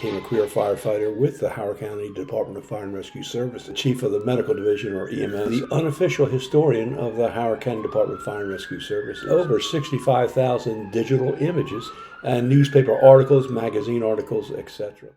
became a career firefighter with the Howard County Department of Fire and Rescue Service, the chief of the medical division, or EMS, the unofficial historian of the Howard County Department of Fire and Rescue Service. Over 65,000 digital images and newspaper articles, magazine articles, etc.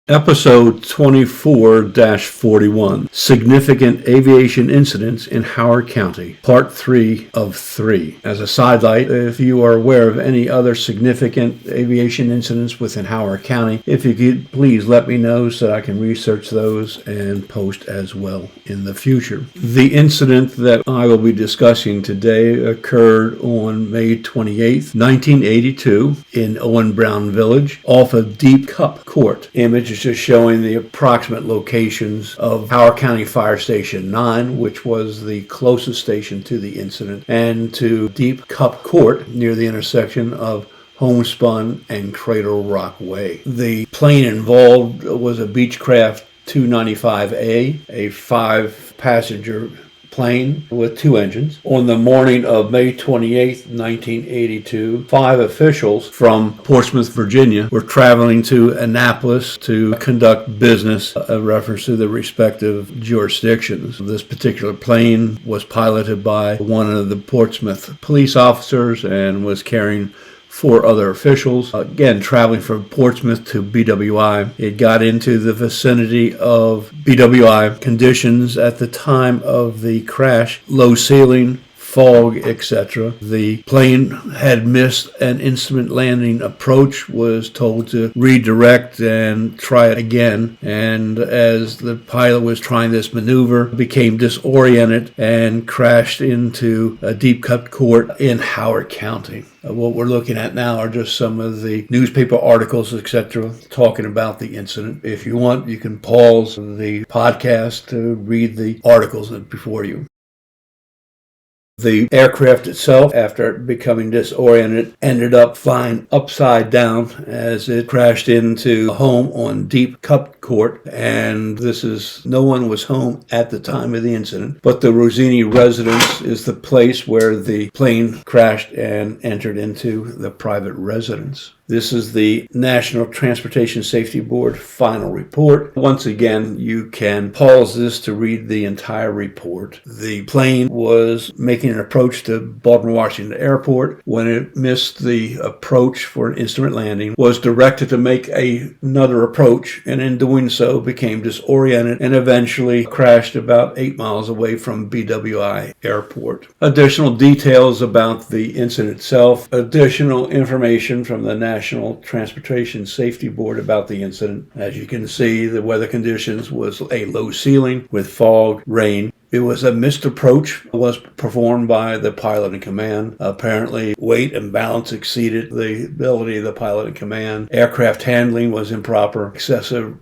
Episode 24-41, Significant Aviation Incidents in Howard County, Part 3 of 3. As a sidelight, if you are aware of any other significant aviation incidents within Howard County, if you could please let me know so that I can research those and post as well in the future. The incident that I will be discussing today occurred on May 28th, 1982 in Owen Brown Village off of Deep Cup Court. Image is just showing the approximate locations of Howard County Fire Station 9, which was the closest station to the incident, and to Deep Cup Court near the intersection of Homespun and Cradle Rock Way. The plane involved was a Beechcraft 295A, a 5-passenger plane with 2 engines. On the morning of May 28, 1982, 5 officials from Portsmouth, Virginia were traveling to Annapolis to conduct business, a reference to the respective jurisdictions. This particular plane was piloted by one of the Portsmouth police officers and was carrying 4 other officials. Again, traveling from Portsmouth to BWI. It got into the vicinity of BWI. Conditions at the time of the crash, low ceiling, fog, etc. The plane had missed an instrument landing approach, was told to redirect and try it again, and as the pilot was trying this maneuver, became disoriented and crashed into a Deep Cut Court in Howard County. What we're looking at now are just some of the newspaper articles, etc., talking about the incident. If you want, you can pause the podcast to read the articles before you. The aircraft itself, after becoming disoriented, ended up flying upside down as it crashed into a home on Deep Cup Court. And no one was home at the time of the incident, but the Rosini residence is the place where the plane crashed and entered into the private residence. This is the National Transportation Safety Board final report. Once again, you can pause this to read the entire report. The plane was making an approach to Baltimore Washington Airport. When it missed the approach for an instrument landing, was directed to make another approach, and in doing so became disoriented and eventually crashed about 8 miles away from BWI Airport. Additional details about the incident itself, additional information from the National Transportation Safety Board about the incident. As you can see, the weather conditions was a low ceiling with fog, rain. It was a missed approach, was performed by the pilot in command. Apparently, weight and balance exceeded the ability of the pilot in command. Aircraft handling was improper. Excessive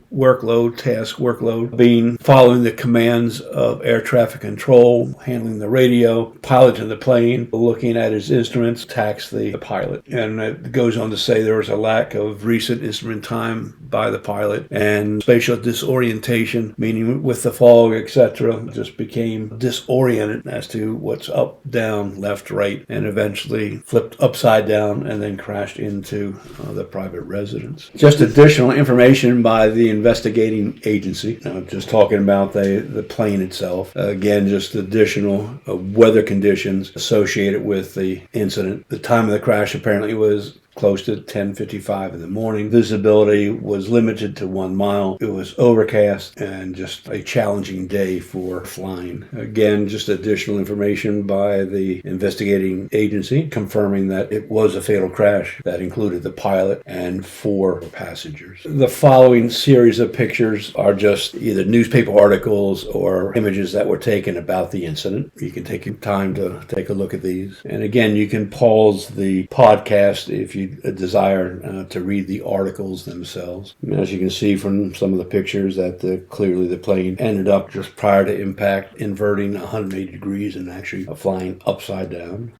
task workload, following the commands of air traffic control, handling the radio, piloting the plane, looking at his instruments, taxed the pilot. And it goes on to say there was a lack of recent instrument time by the pilot and spatial disorientation, meaning with the fog, etc., just became disoriented as to what's up, down, left, right, and eventually flipped upside down and then crashed into the private residence. Just additional information by the investigating agency. Just talking about the plane itself. Again, just additional weather conditions associated with the incident. The time of the crash apparently was close to 10:55 in the morning. Visibility was limited to 1 mile. It was overcast and just a challenging day for flying. Again, just additional information by the investigating agency confirming that it was a fatal crash that included the pilot and 4 passengers. The following series of pictures are just either newspaper articles or images that were taken about the incident. You can take your time to take a look at these. And again, you can pause the podcast if you desire to read the articles themselves. As you can see from some of the pictures that clearly the plane ended up just prior to impact inverting 180 degrees and actually flying upside down.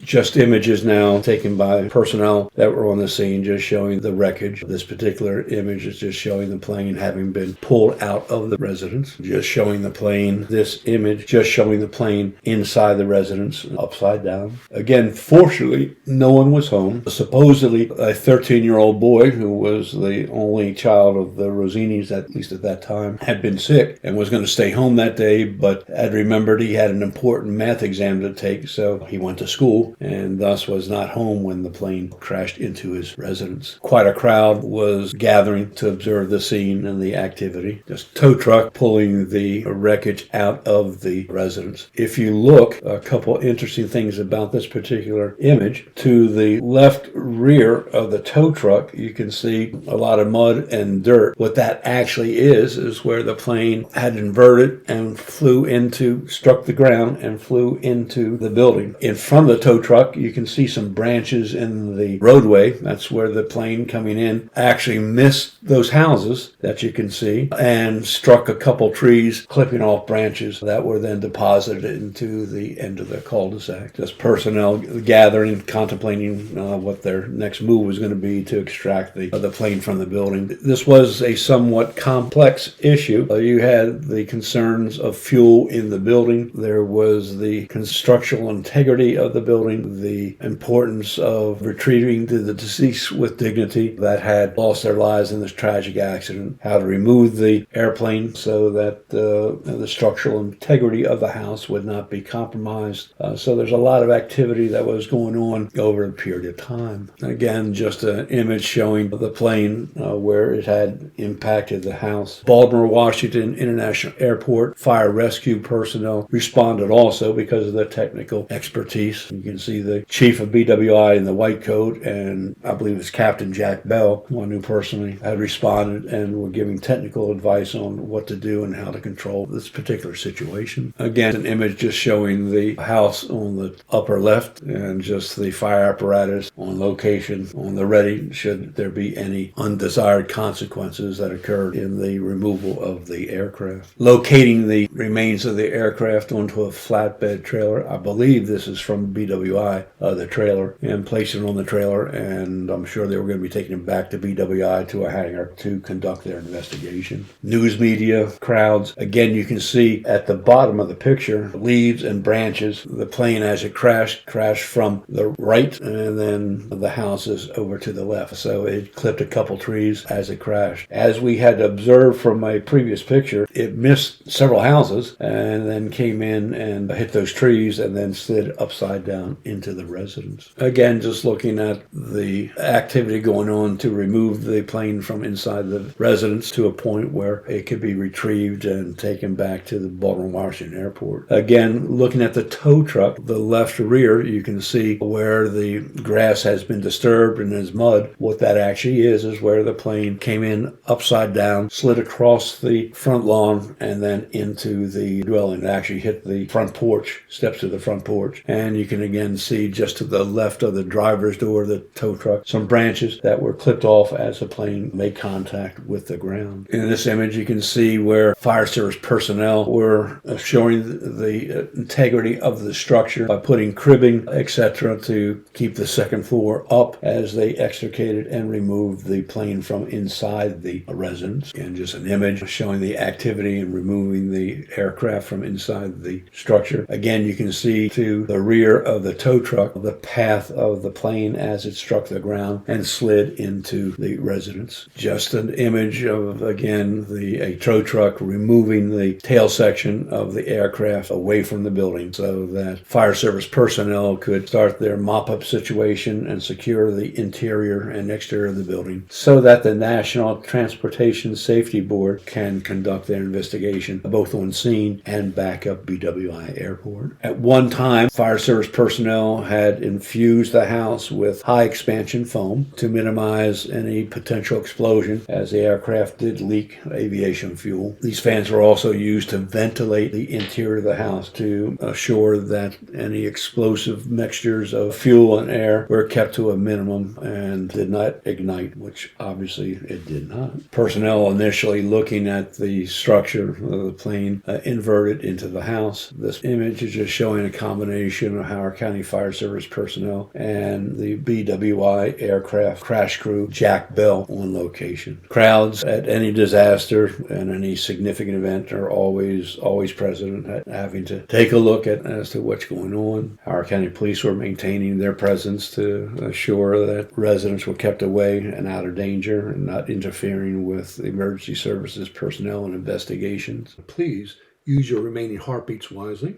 Just images now taken by personnel that were on the scene, just showing the wreckage. This particular image is just showing the plane having been pulled out of the residence, just showing the plane. This image just showing the plane inside the residence, upside down. Again, fortunately, no one was home. Supposedly, a 13-year-old boy who was the only child of the Rosinis, at least at that time, had been sick and was going to stay home that day, but had remembered he had an important math exam to take, so he went to school and thus was not home when the plane crashed into his residence. Quite a crowd was gathering to observe the scene and the activity. Just tow truck pulling the wreckage out of the residence. If you look, a couple interesting things about this particular image. To the left rear of the tow truck, you can see a lot of mud and dirt. What that actually is where the plane had inverted and struck the ground and flew into the building. In front of the tow truck, you can see some branches in the roadway. That's where the plane coming in actually missed those houses that you can see and struck a couple trees, clipping off branches that were then deposited into the end of the cul-de-sac. Just personnel gathering, contemplating what their next move was going to be to extract the plane from the building. This was a somewhat complex issue. You had the concerns of fuel in the building. There was the structural integrity of the building, the importance of retrieving the deceased with dignity that had lost their lives in this tragic accident, how to remove the airplane so that the structural integrity of the house would not be compromised. So there's a lot of activity that was going on over a period of time. Again, just an image showing the plane where it had impacted the house. Baltimore, Washington International Airport fire rescue personnel responded also because of their technical expertise. You can see the chief of BWI in the white coat, and I believe it's Captain Jack Bell, one who personally had responded and were giving technical advice on what to do and how to control this particular situation. Again, an image just showing the house on the upper left and just the fire apparatus on location, on the ready, should there be any undesired consequences that occurred in the removal of the aircraft. Locating the remains of the aircraft onto a flatbed trailer. I believe this is from BWI, the trailer, and placing it on the trailer, and I'm sure they were going to be taking it back to BWI to a hangar to conduct their investigation. News media, crowds. Again, you can see at the bottom of the picture, leaves and branches. The plane, as it crashed from the right, and then the houses over to the left. So it clipped a couple trees as it crashed. As we had observed from my previous picture, it missed several houses and then came in and hit those trees and then slid upside down into the residence. Again, just looking at the activity going on to remove the plane from inside the residence to a point where it could be retrieved and taken back to the Baltimore Washington Airport. Again, looking at the tow truck, the left rear, you can see where the grass has been disturbed and there's mud. What that actually is where the plane came in upside down, slid across the front lawn, and then into the dwelling. It actually hit the front porch, steps to the front porch. And you can again see just to the left of the driver's door of the tow truck, some branches that were clipped off as the plane made contact with the ground. In this image, you can see where fire service personnel were showing the integrity of the structure by putting cribbing, etc., to keep the second floor up as they extricated and removed the plane from inside the residence. And just an image showing the activity in removing the aircraft from inside the structure. Again, you can see to the rear of the tow truck the path of the plane as it struck the ground and slid into the residence. Just an image of, again, a tow truck removing the tail section of the aircraft away from the building so that fire service personnel could start their mop-up situation and secure the interior and exterior of the building so that the National Transportation Safety Board can conduct their investigation both on scene and back up BWI Airport. At one time, fire service personnel had infused the house with high expansion foam to minimize any potential explosion as the aircraft did leak aviation fuel. These fans were also used to ventilate the interior of the house to assure that any explosive mixtures of fuel and air were kept to a minimum and did not ignite, which obviously it did not. Personnel initially looking at the structure of the plane inverted into the house. This image is just showing a combination of how our County Fire Service personnel, and the BWI aircraft crash crew, Jack Bell, on location. Crowds at any disaster and any significant event are always present, having to take a look at as to what's going on. Our county police were maintaining their presence to assure that residents were kept away and out of danger and not interfering with emergency services personnel and investigations. Please use your remaining heartbeats wisely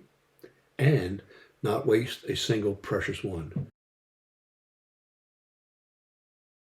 and not waste a single precious one.